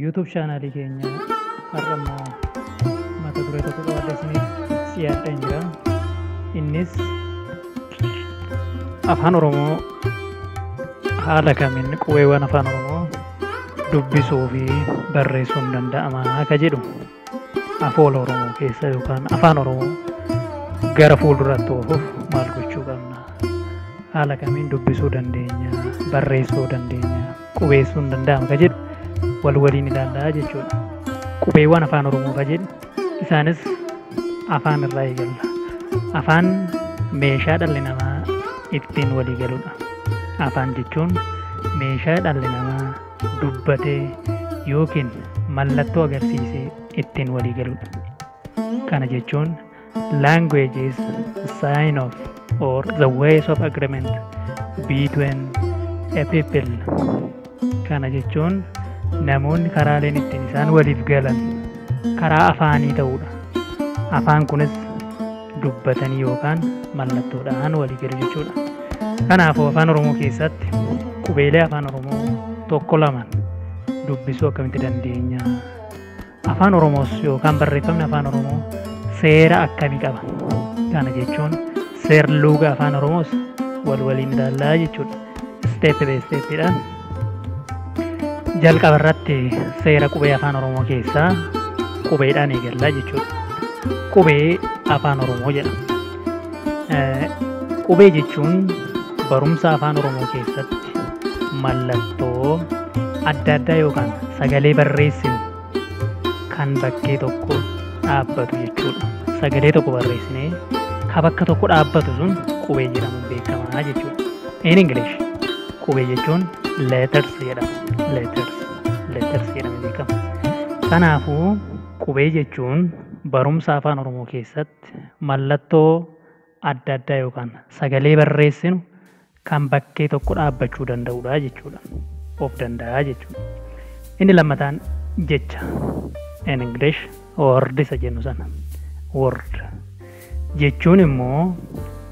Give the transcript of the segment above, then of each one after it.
YouTube channelii keenya har'a immoo mata duree tokko qabatee isiniif dhiyaadhee jira. Innis afaan Oromoo haala kamiin qubeewwan afaan Oromoo dubbisuu fi barreessuun danda'ama akka jedhu afoola Oromoo keessa yookaan afaan Oromoo gara fuulduraatti oofuuf maal gochuu qabna? Haala kamiin dubbisuu dandeenya, barreessuu dandeenya, qubeessuun danda'ama akka jedhu wal waliin ilaallaa jechuudha. Qubeewwan afaan Oromoo akka jedhu isaanis afaan irraa eegalla. Afaan meeshaa dhalli namaa ittiin walii galudha. Afaan jechuun meeshaa dhalli namaa dubbatee yookiin mallattoo agarsiisee ittiin walii galudha. Kana jechuun language is a sign of or the ways of agreement between a people. Kana jechuun namoonni karaaleen ittiin isaan waliif galan karaa afaanii ta'udha. Afaan kunis dubbatanii yookaan mallattoodhaan walii galu jechuudha. Kanaafuu afaan Oromoo keessatti qubeelee afaan Oromoo tokko lamaan dubbisuu akkamitti dandeenya? Afaan Oromoos yookaan barreeffamni afaan Oromoo seera akkamii qaba? Kana jechuun seerluuga afaan Oromoos wal waliin ilaallaa jechuudha. Step by stepidhaan jalqaba irratti seera qubee afaan Oromoo keessaa qubeedhaan eegallaa jechuudha. Qubee afaan Oromoo jedhama. Qubee jechuun barumsa afaan Oromoo keessatti mallattoo adda addaa yookaan sagalee barreessinu kan bakkee tokko dhaabbatu jechuudha. Sagalee tokko barreessinee kan bakka tokko dhaabbatu sun qubee jedhamuun beekama jechuudha. In English qubee jechuun letters jedhama. Letters jedhamee beekama. Kanaafuu qubee jechuun barumsa afaan Oromoo keessatti mallattoo adda addaa yookaan sagalee barreessinu kan bakkee tokko dhaabbachuu danda'udha jechuudha. Of danda'a jechuudha. Inni lammataan jecha in English word isa jennu sana. Word jechuun immoo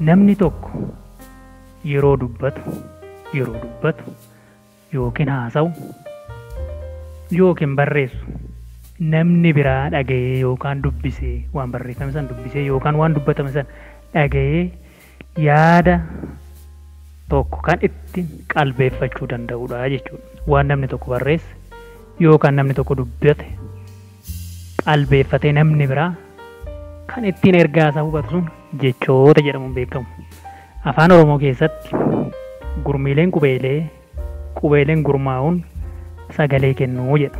namni tokko yeroo dubbatu yookiin haasa'u yookiin barreessu namni biraa dhaga'ee yookaan dubbisee waan barreeffame san dubbisee yookaan waan dubbatame san dhaga'ee yaada tokko kan ittiin qalbeeffachuu danda'udha jechuudha. Waan namni tokko barreesse yookaan namni tokko dubbate qalbeeffatee namni biraa kan ittiin ergaa isaa hubatu sun jechoota jedhamuun beekamu. Afaan Oromoo keessatti gurmiileen qubeeleen gurmaa'uun sagalee kennuu jedha.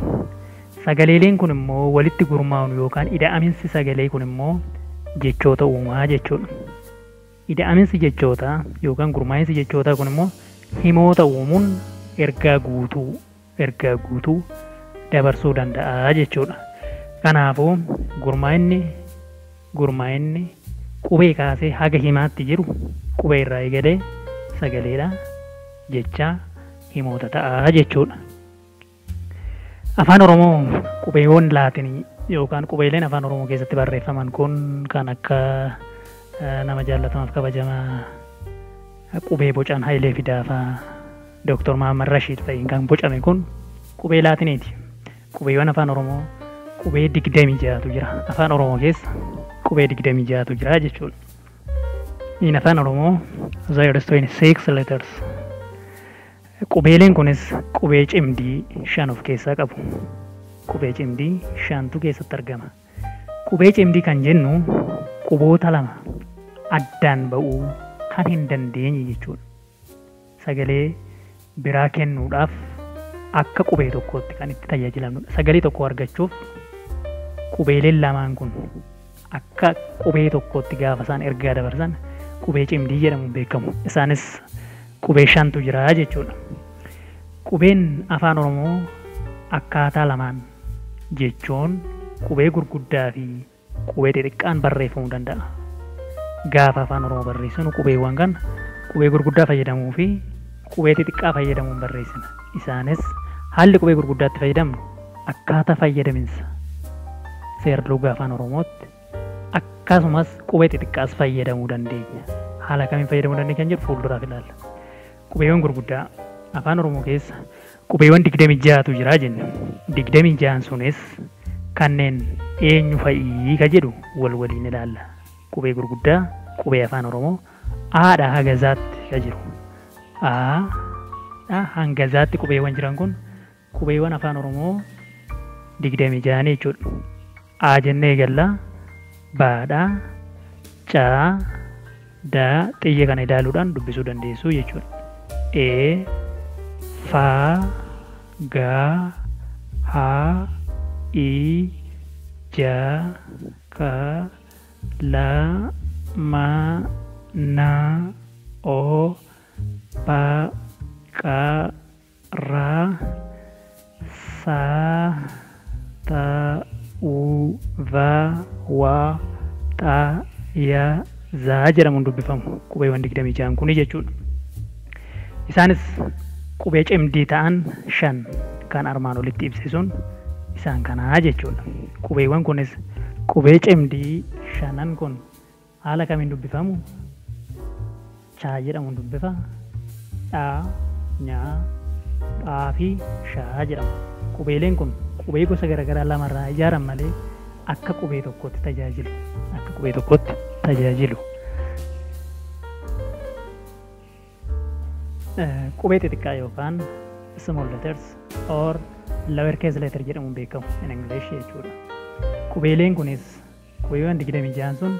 Sagaleeleen kun immoo walitti gurmaa'uun yookaan ida'aminsi sagalee kun immoo jechoota uumaa jechuudha. Ida'aminsi jechootaa yookaan gurmaa'insi jechootaa kun immoo himoota uumuun ergaa guutuu dabarsuu danda'a jechuudha. Kanaafuu gurmaa'inni qubee kaasee haga himaatti jiru qubee irraa eegalee sagaleedha jechaa himoota ta'a jechuudha. Afaan Oromoo qubeewwan laatinii yookaan qubeeleen afaan Oromoo keessatti barreeffaman kun kan akka nama jaallatamaaf kabajamaa qubee bocaan Hayilee Fidaafaa Dr. Mahammad Rashiid fa'iin kan bocame kun qubee laatiniiti. Qubeewwan afaan Oromoo qubee 26tu jira. Afaan Oromoo keessa qubee 26tu jira jechuudha. In afaan Oromoo there is 26 letters. Qubeeleen kunis qubee cimdii 5 of keessaa qabu. Qubee cimdii 5tu keessatti argama. Qubee cimdii kan jennu quboota lama addaan ba'uu kan hin dandeenye jechuudha. Sagalee biraa kennuudhaaf akka qubee tokkootti kan itti tajaajilamnudha. Sagalee tokko argachuuf qubeeleen lamaan kun akka qubee tokkootti gaafa isaan ergaa dabarsan qubee cimdii jedhamuun beekamu. Isaanis qubee 5tu jira jechuudha. Qubeen afaan Oromoo akkaataa lamaan jechuun qubee gurguddaa fi qubee xixiqqaan barreeffamuu danda'a. Gaafa afaan Oromoo barreessinu qubeewwan kan qubee gurguddaa fayyadamuu fi qubee xixiqqaa fayyadamuun barreessina. Isaanis haalli qubee gurguddaatti fayyadamnu akkaataa fayyadaminsa seerluga afaan Oromootti akkasumas qubee xixiqqaas fayyadamuu dandeenya. Haala kamiin fayyadamuu dandeenya kan jedhu fuulduraaf ilaalla. Qubeewwan gurguddaa afaan Oromoo keessa Qubeewwan 26tu jira jenna. 26 sunis kanneen eenyu fa'ii ka jedhu waliin ilaalla. Qubee gurguddaa qubee afaan Oromoo Aadhaa haga Zaatti ka jiru. Aadhaa hanga Zaatti qubeewwan jiran kun qubeewwan afaan Oromoo 26 jechuudha. A jennee eegalla. Baadhaa, Caa, Daa xiyya kana ilaaluudhaan dubbisuu dandeessu jechuudha. Faa, Gaa, Haa, I, Ja, Ka, La, Ma, Na, O, Pa, Qa, Ra, Sa, Ta, U, Va, Wa, Ta, Ya, Zaa jedhamuun dubbifamu qubeewwan 26 kun jechuudha. Isaanis qubee cimdii ta'an 5 kan armaan olitti ibsisuun isaan kanaa jechuudha. Qubeewwan kunis qubee cimdii 5 kun haala kamiin dubbifamu? Chaa jedhamuun dubbifa. Dhaa, Nyaa, Phaa fi Shaa jedhamu. Qubeeleen kun qubee gosa garaagaraa lamarraa ijaaran malee akka qubee tokkotti tajaajilu. Akka qubee tokkotti tajaajilu. Qubee xixiqqaa yookaan small letters or lower case letter jedhamuun beekamu in English jechuudha. Qubeeleen kunis qubeewwan 26 sun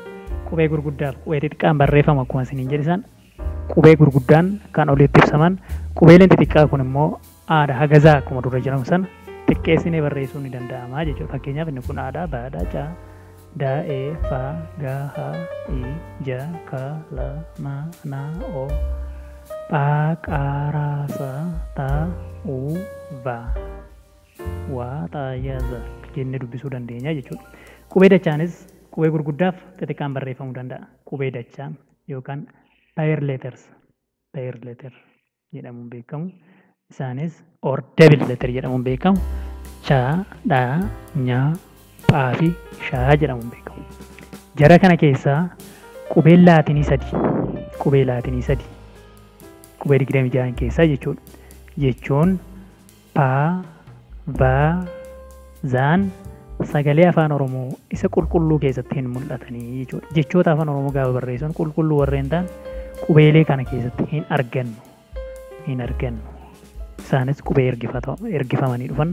qubee gurguddaaf qubee xixiqqaan barreeffamu akkuma isiniin jedhisan qubee gurguddaan kan olitti ibsaman qubeeleen xixiqqaa kun immoo Aadhaa haga Zaa akkuma dura jedhamu sana xiqqeessinee barreessuun ni danda'ama jechuudha. Fakkeenyaaf inni kun Aadhaa, Baadhaa, Caa, Daa, Faa, Gaa, Haa, I, Ja, Ka, La, Ma, Na, O, Phaa, Qaa, Raa, Saa, Taa, U, Va, Waa, Xaa, Ya, Zaa jennee dubbisuu dandeenya jechuudha. Qubee dachaanis qubee gurguddaaf xixiqqaan barreeffamuu danda'a. Qubee dachaa yookaan pair letters jedhamuun beekamu. Isaanis or double letter jedhamuun beekamu. Chaa, Dhaa, Nyaa, Phaa fi Shaa jedhamuun beekamu. Jara kana keessaa qubeen laatinii 3 qubee 26 keessaa jechuun Phaa, Vaa, Zaan sagalee afaan Oromoo isa qulqulluu keessatti hin mul'atanii jechuudha. Jechoota afaan Oromoo gaafa barreessan qulqulluu warreen ta'an qubeelee kana keessatti hin argannu. Isaanis qubee ergifamanii dhufan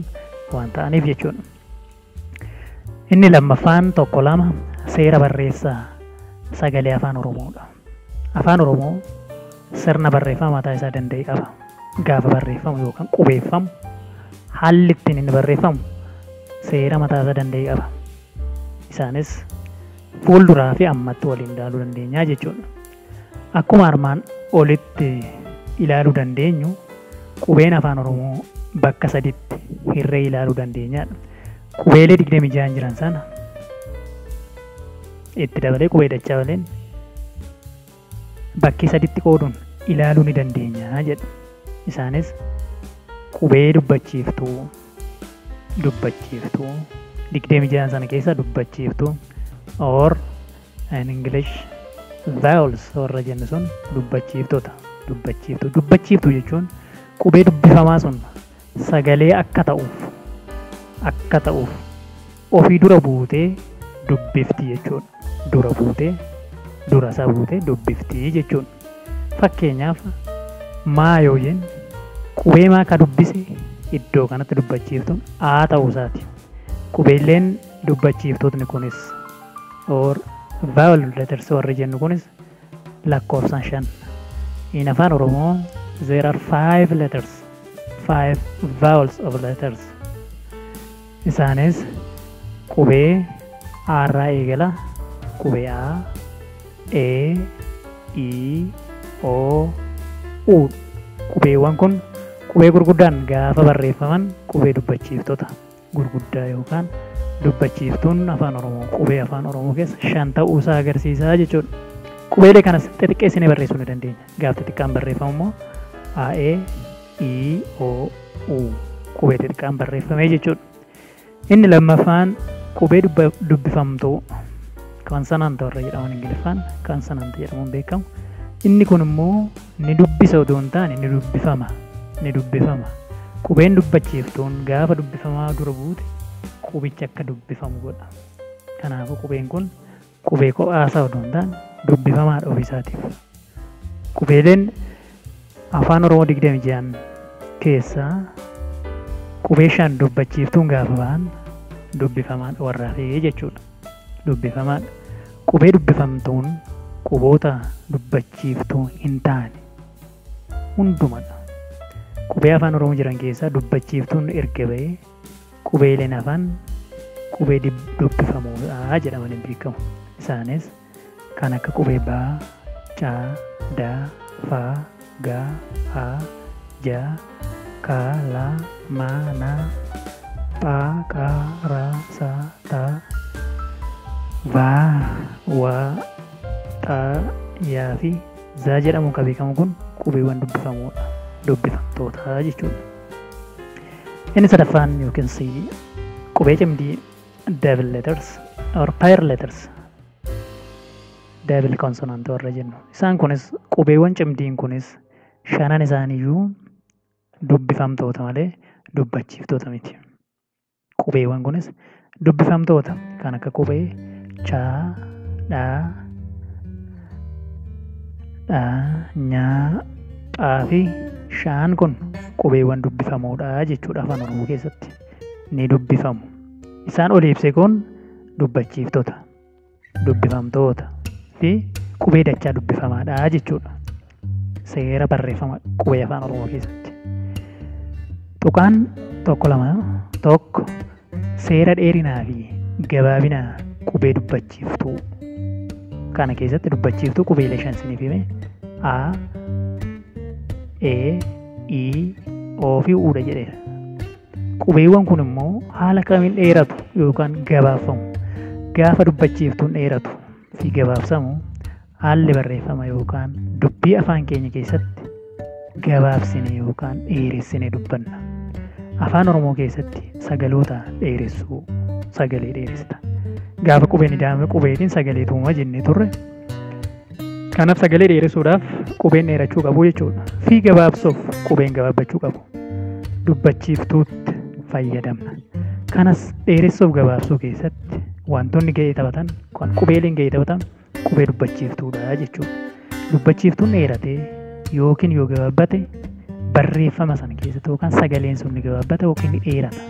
waan ta'aniif jechuudha. Inni lammaffaan 1-2 seera barreessaa sagalee afaan Oromoodha. Afaan Oromoo sirna barreeffama mataa isaa danda'e qaba. Gaafa barreeffamu yookaan qubeeffamu haalli ittiin inni barreeffamu seera mataa isaa danda'e qaba. Isaanis fuulduraa fi ammatti waliin ilaaluu dandeenya jechuudha. Akkuma armaan olitti ilaaluu dandeenyu qubeen afaan Oromoo bakka 3tti hirree ilaaluu dandeenyaadha. Qubeelee 26 jiran sana itti dabalee qubee dachaa baleen bakkee 3tti qooduun ilaaluu ni dandeenya jedha. Isaanis qubee dubbachiiftuu 26 sana keessa dubbachiiftuu or in English vowels warra jennu sun dubbachiiftuu jechuun qubee dubbifamaa sun sagalee akka ta'uuf ofii dura buutee dubbifti jechuudha. Dura isaa buutee dubbifti jechuudha. Fakkeenyaaf maa yoo jennu qubee maa ka dubbise iddoo kanatti dubbachiiftuun aa ta'uu isaati. Qubeelleen dubbachiiftootni kunis or vowel letters warri jennu kunis lakkoofsaan 5. In afaan Oromoo there are 5 letters, 5 vowels of letters. Isaanis qubee A irraa eegala. Qubee A, E, I, O, U. Qubeewwan kun qubee gurguddaan gaafa barreeffaman qubee dubbachiiftota gurguddaa yookaan dubbachiiftuun afaan Oromoo qubee afaan Oromoo keessa 5 ta'uu isaa agarsiisa jechuudha. Qubeelee kanas xixiqqeessinee barreessuu ni dandeenya. Gaafa xixiqqaan barreeffamu immoo A, E, I, O, U qubee xixiqqaan barreeffamee jechuudha. Inni lammaffaan qubee dubbifamtuu consonant warra jedhaman Ingiliffaan consonant jedhamuun beekamu. Inni kun immoo ni dubbisa otoo hin taane ni dubbifama. Qubeen dubbachiiftuun gaafa dubbifamaa dura buute qubichi akka dubbifamu godha. Kanaafuu qubeen kun qubee kophaasaa odoo hin taane dubbifamaadha ofiisaatiif. Qubeeleen afaan Oromoo 26 keessaa qubee 5 dubbachiiftuun gaafa ba'an dubbifamaadha warra hafee jechuudha. Dubbifamaadha. Qubee dubbifamtuun quboota dubbachiiftuu hin taane hundumadha. Qubee afaan Oromoo jiran keessaa dubbachiiftuun erga ba'ee qubeeleen hafan qubee dubbifamuudha jedhamanii beekamu. Isaanis kan akka qubee baa, caa, daa, faa, gaa, haa, jaa, kaa, laa, maa, naa, phaa, qaa, raa, saa, taa, vaa, waa, xaa, yaa fi zaa jedhamuun kan beekamu kun qubeewwan dubbifamuudha. Dubbifamtoota jechuudha. Inni sadaffaan yookiin qubee cimdii double letters or pair letters double consonant warra jennu. Isaan kunis qubeewwan cimdiin kunis 5 isaaniiyyuu dubbifamtoota malee dubbachiiftoota miti. Qubeewwan kunis dubbifamtoota kan akka qubee chaa, dhaa, nyaa, phaa fi shaan kun qubeewwan dubbifamuudha jechuudha afaan Oromoo keessatti. Ni dubbifamu. Isaan ol ibse kun dubbachiiftoota, dubbifamtoota fi qubee dachaa dubbifamaadha jechuudha. Seera barreeffama qubee afaan Oromoo keessatti. Tuqaan tokko seera dheerinaa fi gabaabinaa qubee dubbachiiftuu kana keessatti dubbachiiftuu qubeelee 5 isiniif hime A, E, I, O fi Uudha jedheera. Qubeewwan kun immoo haala kamiin dheeratu yookaan gabaabfamu. Gaafa dubbachiiftuun dheeratu fi gabaabsamu haalli barreeffama yookaan dubbii afaan keenya keessatti gabaabsine yookaan dheeressine dubbanna. Afaan Oromoo keessatti sagaloota dheeressuu sagalee dheeressita. Gaafa qubeen ida'ame qubeetiin sagalee tuuma jennee turre. Kanaaf sagalee dheeressuudhaaf qubeen dheerachuu qabu jechuudha. Fi gabaabsuuf qubeen gabaabbachuu qabu. Dubbachiiftuutti fayyadamna. Kanas dheeressuuf gabaabsuu keessatti wantoonni gahee taphatan kan qubeeleen gahee taphatan qubee dubbachiiftuudha jechuudha. Dubbachiiftuun dheeratee yookiin yoo gabaabbate barreeffama sana keessatti yookaan sagaleen sun ni gabaabbata yookiin ni dheerata.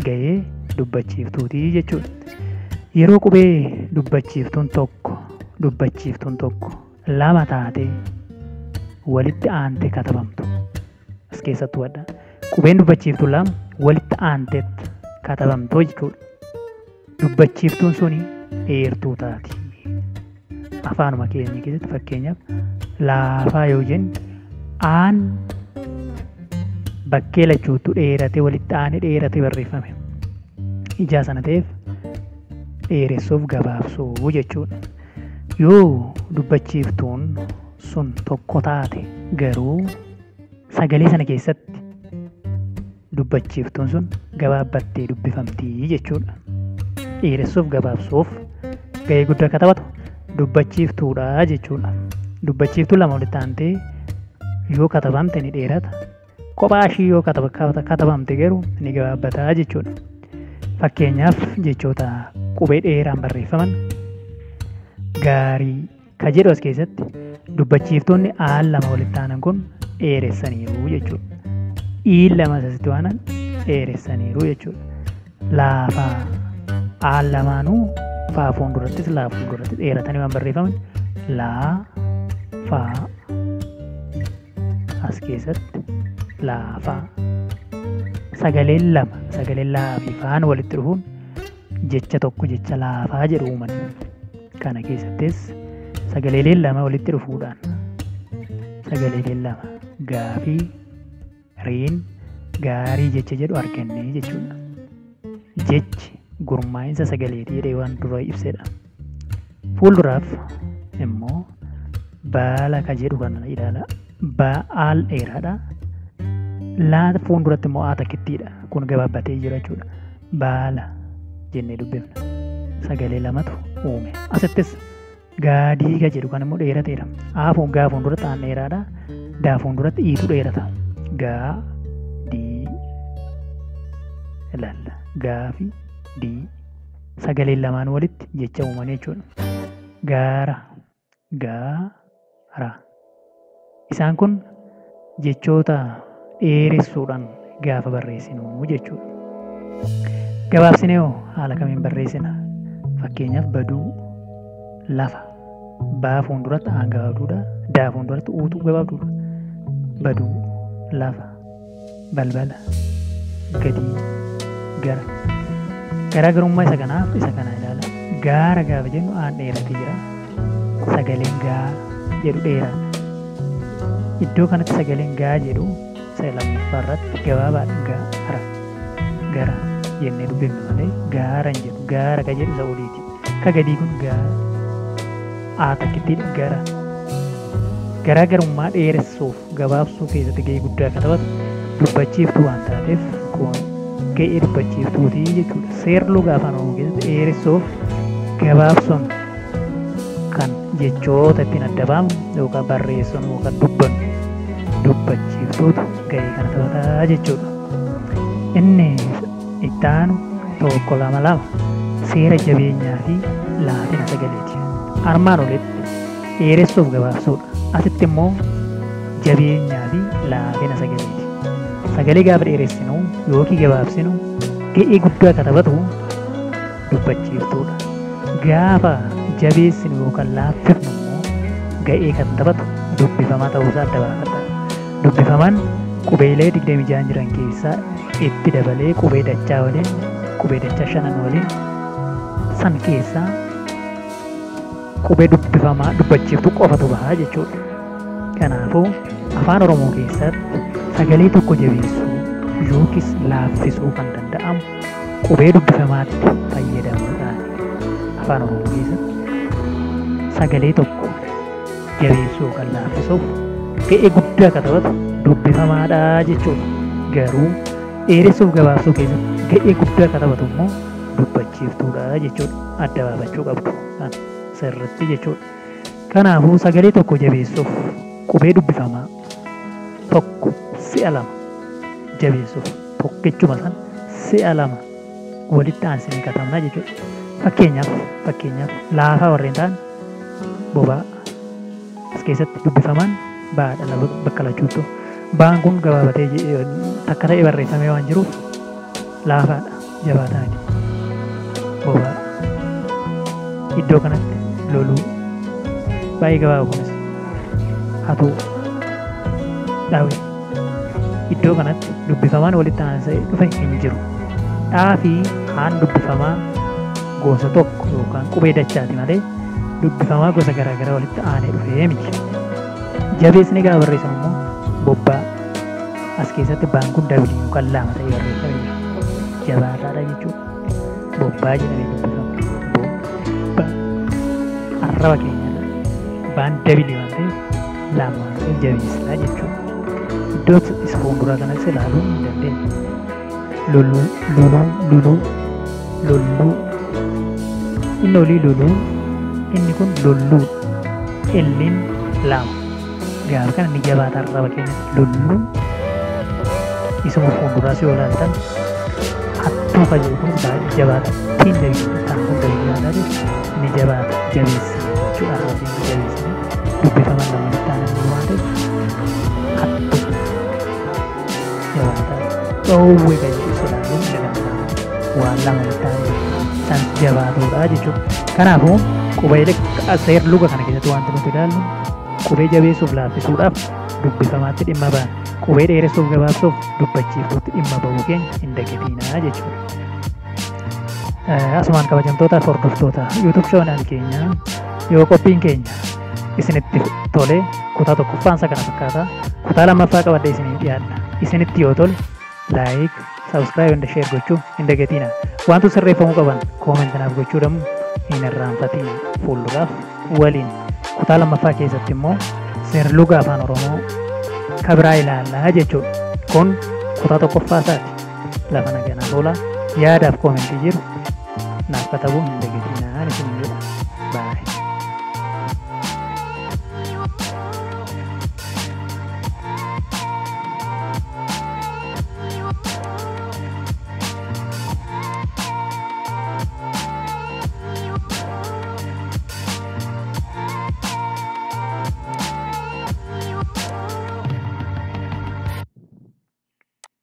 Gahee dubbachiiftuutii jechuudha. Yeroo qubee dubbachiiftuun tokko lama taatee walitti aantee katabamtu as keessatti wadha. Qubeen dubbachiiftuun lama walitti aanteetti katabamtu jechuudha. Dubbachiiftuun suni dheertuu taati. Afaanuma keenya keessatti fakkeenyaaf laafaa yoo jenne aan bakkee lachuutu dheeratee walitti aanee dheeratee barreeffame. Ijaa sana ta'eef dheeressuuf gabaabsuu jechuudha. Yoo dubbachiiftuun sun tokko taate garuu sagalee sana keessatti dubbachiiftuun sun gabaabbattee dubbifamtii jechuudha. Dheeressuuf gabaabsuuf gahee guddaa akka taphatu dubbachiiftuudha jechuudha. Dubbachiiftuu lama walitti aantee yoo katabamte ni dheerata. Kophaa ishii yoo katabamte garuu ni gabaabbataa jechuudha. Fakkeenyaaf jechoota qubee dheeraan barreeffaman gaarii ka jedhu as keessatti dubbachiiftoonni aan lama walitti aanan kun dheeressaniiru jechuudha. Iin lama asitti waanan dheeressaniiru jechuudha. Laafaa aan lamaanuu faa fuuldurattis laa fuulduratti dheeratanii waan barreeffaman laafaa as keessatti laafaa. Sagaleen lama sagaleen laa fi faan walitti dhufuun jecha tokko jecha laafaa jedhu uuman. Kana keessattis sagaleeleen lama walitti dhufuudhaan sagaleeleen lama gaafii riin gaarii jecha jedhu arganne jechuudha. Jechi gurmaa'insa sagaleetii jedhee waan dura ibsedha. Fuulduraaf immoo baala ka jedhu kana ilaala. Baal dheeraadha. Laa fuulduratti immoo aa takkittiidha. Kun gabaabbatee jira jechuudha. Baala jennee dubbifna. Sagalee lamatu uume. Asittis gaadii ka jedhu kan immoo dheerateera. Gaa fuulduratti aan dheeraadha. Daa fuulduratti iitu dheerata. gaa, dii. Ilaalla. Gaa fi dii. Sagaleen lamaan walitti jecha uuman jechuudha. Gaara, gaara. Isaan kun jechoota dheeressuudhaan gaafa barreessinu jechuudha. Gabaabsinee hoo haala kamiin barreessina? Fakkeenyaaf baduu, lafa. Baa fuulduratti aan gabaabduudha. Daa fuulduratti uutuu gabaabduudha. Baduu, lafa, balbala, gadii, gara. Garaagarummaa isa kanaaf isa kana ilaala. Gaara gaafa jennu aan dheeratee jira. Sagaleen gaa jedhu dheeraadha. Iddoo kanatti sagaleen gaa jedhu isa lammaffaa irratti gabaabaadha. Gaara, gara jennee dubbifnu malee gaara hin jedhu. Gaara ka jedhu isa oliiti. Ka gadii kun gaara. Aa takkittiidha gara. Garaagarummaa dheeressuuf gabaabsuu keessatti gahee guddaa akka taphatu dubbachiiftuu waan taateef kun gahee dubbachiiftuutii jechuudha. Seerluga afaan oromoo keessatti dheeressuuf gabaabsuun kan jechoota ittiin adda baafnu yookaan barreessuun yookaan dubbannu dubbachiiftuutu gahee kana taphataa jechuudha. Inni itti aanu tokko lama seera jabeenyaa fi laafina sagaleeti. Armaan olitti dheeressuuf gabaabsuudha. Asitti immoo jabeenyaa fi laafina sagaleeti. Sagalee gaafa dheeressinu yookiin gabaabsinu ga'ee guddaa akka taphatu dubbachiiftuudha. Gaafa jabeessinu yookaan laaffifnu immoo ga'ee kan taphatu dubbifamaa ta'uusaa adda baafadha. Dubbifamaan qubeelee 26 jiran keessaa itti dabalee qubee dachaa waliin qubee dachaa 5 waliin san keessaa qubee dubbifamaa dubbachiiftuu qofatu bahaa jechuudha. Kanaafuu afaan oromoo keessatti sagalee tokko jabeessuu yookiis laaffisuu kan danda'amu qubee dubbifamaatti fayyadamuudhaan afaan oromoo keessatti sagalee tokko jabeessuu yookaan laaffisuuf ga'ee guddaa akka taphatu dubbifamaadha jechuudha. Garuu dheeressuuf gabaabsuu keessatti ga'ee guddaa akka taphatu immoo dubbachiiftuudha jechuudha. Adda baafachuu qabdu kan sirriitti jechuudha. Kanaafuu sagalee tokko jabeessuuf qubee dubbifamaa tokko si'a lama jabeessuuf tokkichuma san si'a lama walitti aansinee katabna jechuudha. Fakkeenyaaf laafaa warreen ta'an bobaa as keessatti dubbifamaan baadha bakka lachuutu. Baan kun gabaabatee takka ta'e barreeffamee waan jiruuf laafaadha jabaataa miti. Bobaa iddoo kanatti loluu baay'ee gabaaba kunis hatuu dhaawee iddoo kanatti dubbifamaan walitti aansee dhufe hin jiru. Dhaa fi haan dubbifamaa gosa tokko yookaan qubee dachaati malee dubbifamaa gosa garaagaraa walitti aanee dhufee miti. Jabeessanii gaafa barreessamu immoo bobbaa as keessatti baan kun dabilii yookaan lama ta'ee barreeffamee jira. Jabaataadha jechuudha. Bobbaa jedhamee dubbifama. Bobbaa arraba keenyadha. Baan dabilii waan ta'eef lamaan ta'e jabeessaa jechuudha. Iddoo isa fuulduraa kanas ilaaluu hin dandeenya. Lolluu. Inni olii loluu, inni kun lolluu. Illiin lama. Gaafa kana ni jabaata arraba keenyatti lolluun isuma fuulduraas yoo ilaaltan hattuu fayyadu kunis baay'ee jabaata. Tiin dabiidha ta'an kun dabiidha ni jabaata jabeessa jechuudha. Arraba keenya jabeessanii dubbifaman lama ta'an waan ta'eef hattuu jabaata. Dhoowwee fayyadu ilaaluun waan lama ta'an san jabaatudha jechuudha. Kanaafuu qubeelee seer-luga kana keessatti wanti nuti ilaallu qubee jabeessuuf laaffisuudhaaf dubbifamaatti dhimma ba'an. Qubee dheeressuuf gabaabsuuf dubbachiiftuutti dhimma ba'uu keenya hin dagatinaa jechuudha. Asumaan kabajamtoota hordoftoota YouTube channel keenya yoo qophiin keenya isinitti tole kutaa tokkoffaansa kana fakkaata. Kutaa lammaffaa qabadhee isinii dhiyaadha. Isinitti yoo tole like, subscribe and share gochuu hin dagatinaa. Wantoota sirreeffamuu qaban comment naaf gochuu dammu hin irraanfatiin fuulduraaf waliin. Kutaa lammaffaa keessatti immoo seer-luga afaan oromoo kabiraa ilaallaa jechuudha. Kun kutaa tokkoffaasaati. Lafa naganaa tola yaadaaf koomentii jiru naaf katabuu hin dagatinaa isin jedha. Bye.